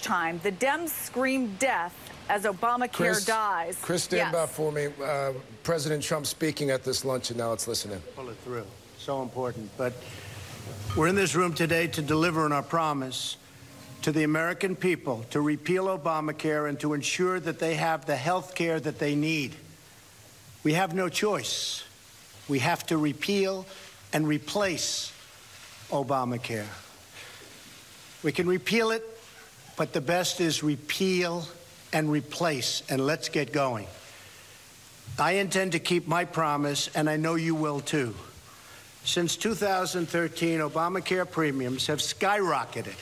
time, the Dems scream death as Obamacare dies. Chris, stand by for me. President Trump speaking at this luncheon. Now let's listen in. Pull it through. So important. But we're in this room today to deliver on our promise to the American people to repeal Obamacare and to ensure that they have the health care that they need. We have no choice. We have to repeal and replace Obamacare. We can repeal it, but the best is repeal and replace, and let's get going. I intend to keep my promise, and I know you will too. Since 2013, Obamacare premiums have skyrocketed.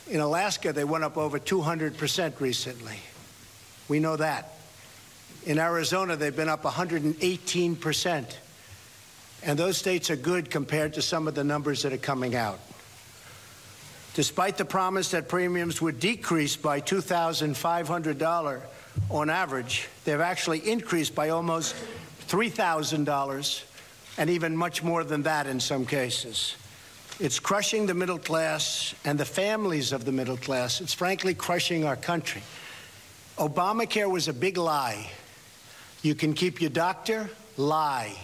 In Alaska, they went up over 200% recently. We know that. In Arizona, they've been up 118%. And those states are good compared to some of the numbers that are coming out. Despite the promise that premiums would decrease by $2,500 on average, they've actually increased by almost $3,000, and even much more than that in some cases. It's crushing the middle class and the families of the middle class. It's frankly crushing our country. Obamacare was a big lie. You can keep your doctor, lie.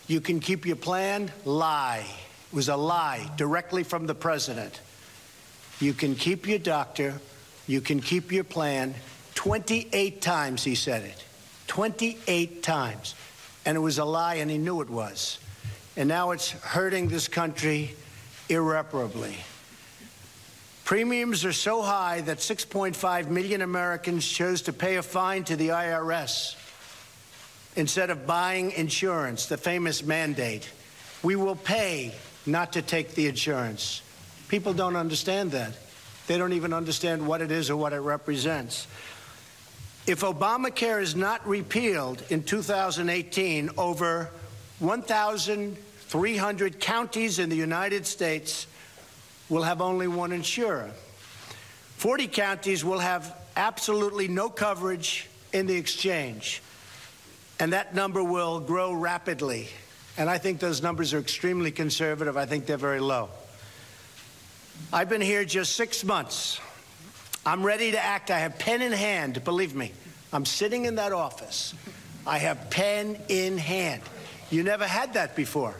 You can keep your plan, lie. It was a lie directly from the president. You can keep your doctor, you can keep your plan. 28 times he said it. 28 times. And it was a lie, and he knew it was. And now it's hurting this country irreparably. Premiums are so high that 6.5 million Americans chose to pay a fine to the IRS instead of buying insurance, the famous mandate. We will pay not to take the insurance. People don't understand that. They don't even understand what it is or what it represents. If Obamacare is not repealed in 2018, over 1,300 counties in the United States will have only one insurer. 40 counties will have absolutely no coverage in the exchange. And that number will grow rapidly. And I think those numbers are extremely conservative. I think they're very low. I've been here just 6 months. I'm ready to act. I have pen in hand, believe me. I'm sitting in that office. I have pen in hand. You never had that before.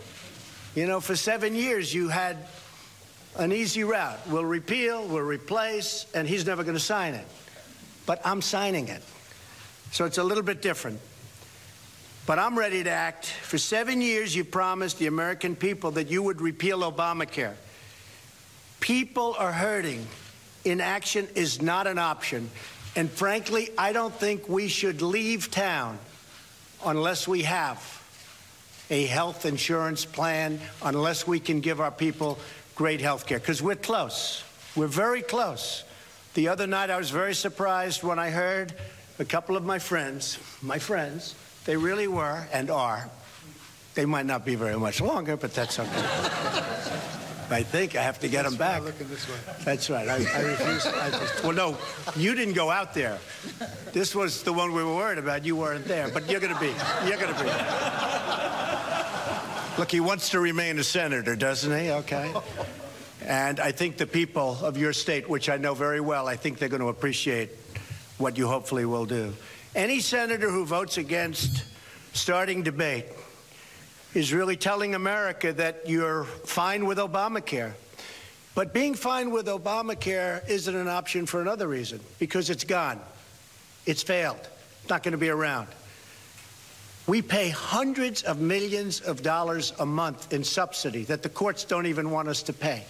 You know, for 7 years, you had an easy route. We'll repeal, we'll replace, and he's never going to sign it. But I'm signing it. So it's a little bit different. But I'm ready to act. For 7 years, you promised the American people that you would repeal Obamacare. People are hurting. Inaction is not an option. And frankly, I don't think we should leave town unless we have a health insurance plan, unless we can give our people great health care, because we're close. We're very close. The other night, I was very surprised when I heard a couple of my friends, they really were and are. They might not be very much longer, but that's okay. I think I have to get them back. Looking this way. That's right. I refuse. Well, no, you didn't go out there. This was the one we were worried about. You weren't there, but you're going to be. You're going to be. Look, he wants to remain a senator, doesn't he? Okay. And I think the people of your state, which I know very well, I think they're going to appreciate what you hopefully will do. Any senator who votes against starting debate is really telling America that you're fine with Obamacare. But being fine with Obamacare isn't an option for another reason, because it's gone. It's failed. It's not going to be around. We pay hundreds of millions of dollars a month in subsidy that the courts don't even want us to pay.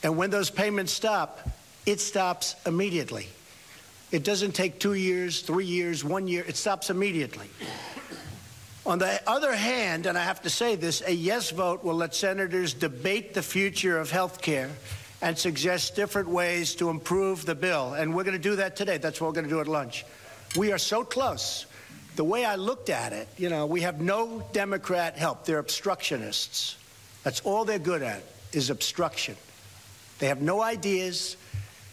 And when those payments stop, it stops immediately. It doesn't take 2 years, 3 years, 1 year. It stops immediately. On the other hand, and I have to say this, a yes vote will let senators debate the future of health care and suggest different ways to improve the bill. And we're going to do that today. That's what we're going to do at lunch. We are so close. The way I looked at it, you know, we have no Democrat help. They're obstructionists. That's all they're good at, is obstruction. They have no ideas.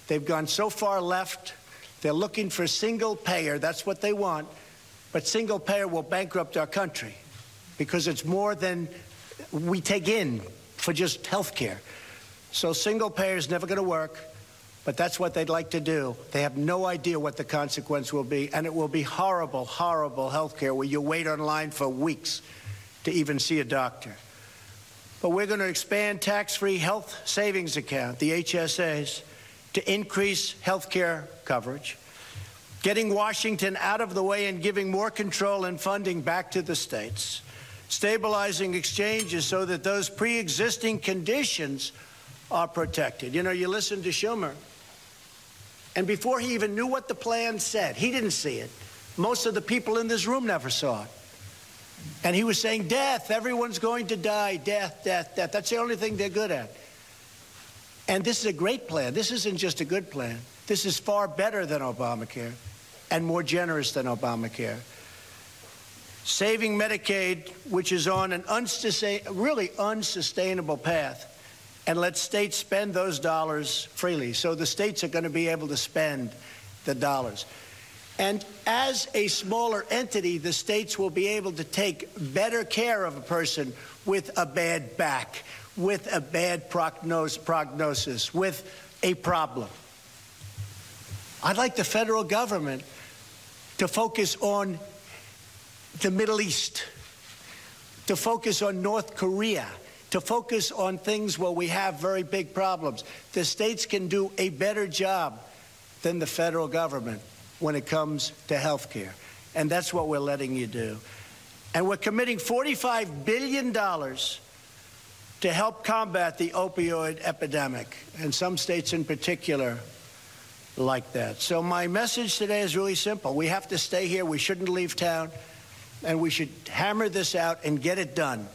They've gone so far left. They're looking for single payer. That's what they want. But single payer will bankrupt our country because it's more than we take in for just health care. So single payer is never going to work. But that's what they'd like to do. They have no idea what the consequence will be, and it will be horrible, horrible health care where you wait online for weeks to even see a doctor. But we're going to expand tax-free health savings account, the HSAs, to increase health care coverage, getting Washington out of the way and giving more control and funding back to the states, stabilizing exchanges so that those pre-existing conditions are protected. You know, you listen to Schumer, and before he even knew what the plan said, he didn't see it. Most of the people in this room never saw it. And he was saying, death, everyone's going to die, death, death, death. That's the only thing they're good at. And this is a great plan. This isn't just a good plan. This is far better than Obamacare and more generous than Obamacare. Saving Medicaid, which is on an really unsustainable path, and let states spend those dollars freely. So the states are going to be able to spend the dollars. And as a smaller entity, the states will be able to take better care of a person with a bad back, with a bad prognosis, with a problem. I'd like the federal government to focus on the Middle East, to focus on North Korea, to focus on things where we have very big problems. The states can do a better job than the federal government when it comes to health care. And that's what we're letting you do. And we're committing $45 billion to help combat the opioid epidemic, and some states in particular like that. So my message today is really simple. We have to stay here. We shouldn't leave town. And we should hammer this out and get it done.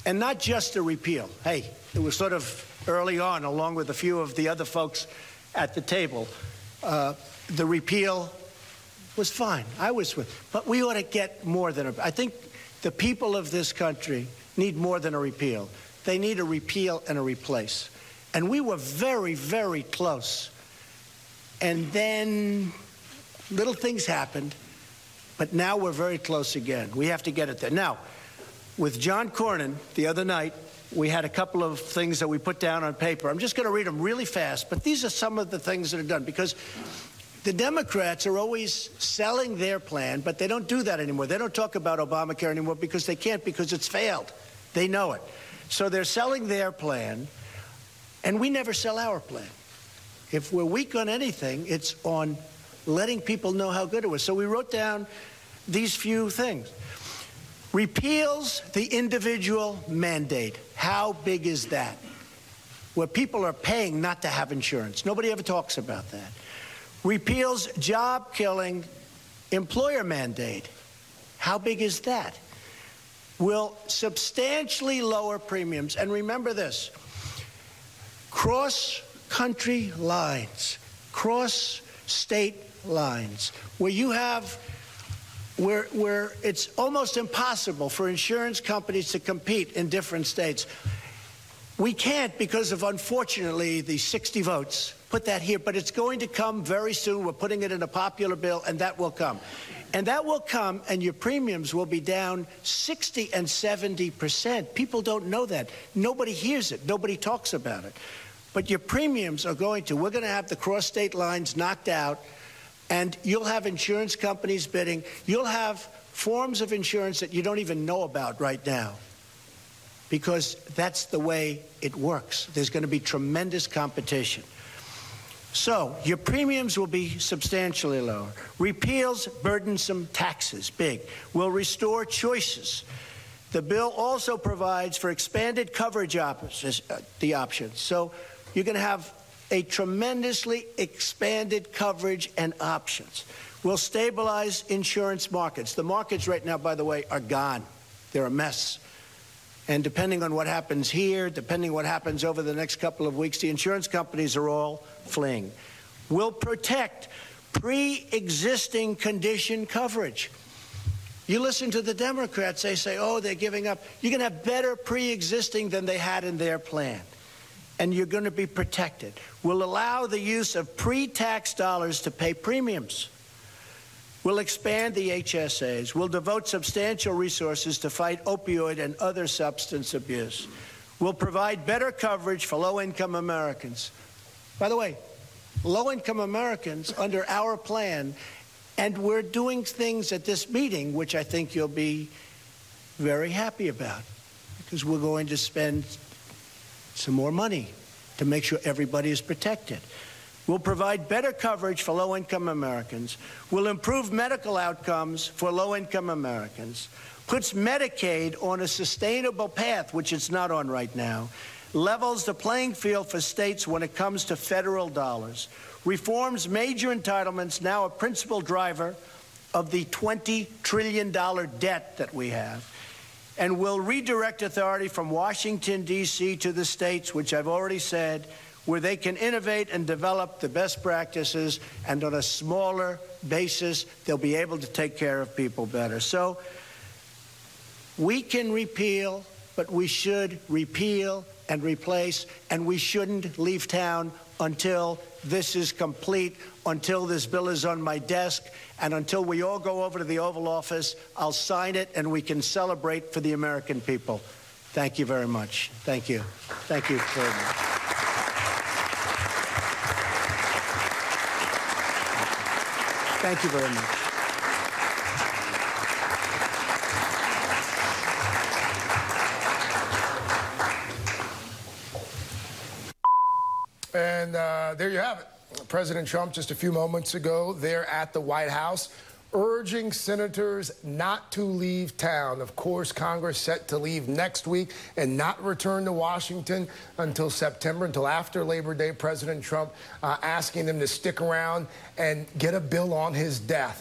And not just a repeal. Hey, it was sort of early on, along with a few of the other folks at the table. The repeal was fine. I was with. But we ought to get more than a. I think the people of this country need more than a repeal. They need a repeal and a replace. And we were very, very close. And then little things happened. But now we're very close again. We have to get it there. Now, with John Cornyn the other night, we had a couple of things that we put down on paper. I'm just going to read them really fast, but these are some of the things that are done, because the Democrats are always selling their plan, but they don't do that anymore. They don't talk about Obamacare anymore because they can't, because it's failed. They know it. So they're selling their plan, and we never sell our plan. If we're weak on anything, it's on letting people know how good it was. So we wrote down these few things. Repeals the individual mandate. How big is that? Where people are paying not to have insurance. Nobody ever talks about that. Repeals job-killing employer mandate. How big is that? Will substantially lower premiums. And remember this, cross-country lines, cross-state lines, where you have where it's almost impossible for insurance companies to compete in different states. We can't because of, unfortunately, the 60 votes. Put that here, but it's going to come very soon. We're putting it in a popular bill, and that will come. And that will come, and your premiums will be down 60 and 70%. People don't know that. Nobody hears it. Nobody talks about it. But your premiums are going to. We're going to have the cross-state lines knocked out, and you'll have insurance companies bidding. You'll have forms of insurance that you don't even know about right now, because that's the way it works. There's going to be tremendous competition. So your premiums will be substantially lower. Repeals burdensome taxes, big. Will restore choices. The bill also provides for expanded coverage options. So you're going to have a tremendously expanded coverage and options. Will stabilize insurance markets. The markets right now, by the way, are gone. They're a mess. And depending on what happens here, depending on what happens over the next couple of weeks, the insurance companies are all fleeing. Will protect pre-existing condition coverage. You listen to the Democrats, they say, oh, they're giving up. You're going to have better pre-existing than they had in their plan. And you're going to be protected. Will allow the use of pre-tax dollars to pay premiums. Will expand the HSAs. Will devote substantial resources to fight opioid and other substance abuse. Will provide better coverage for low-income Americans. By the way, low-income Americans under our plan. And we're doing things at this meeting, which I think you'll be very happy about, because we're going to spend some more money to make sure everybody is protected. We'll provide better coverage for low-income Americans. We'll improve medical outcomes for low-income Americans. Puts Medicaid on a sustainable path, which it's not on right now. Levels the playing field for states when it comes to federal dollars. Reforms major entitlements, now a principal driver of the $20 trillion debt that we have. And will redirect authority from Washington, D.C. to the states, which I've already said, where they can innovate and develop the best practices, and on a smaller basis, they'll be able to take care of people better. So we can repeal, but we should repeal and replace, and we shouldn't leave town until this is complete, until this bill is on my desk, and until we all go over to the Oval Office. I'll sign it, and we can celebrate for the American people. Thank you very much. Thank you. Thank you very much. Thank you very much. And there you have it. President Trump just a few moments ago there at the White House urging senators not to leave town. Of course, Congress set to leave next week and not return to Washington until September, until after Labor Day. President Trump asking them to stick around and get a bill on his desk.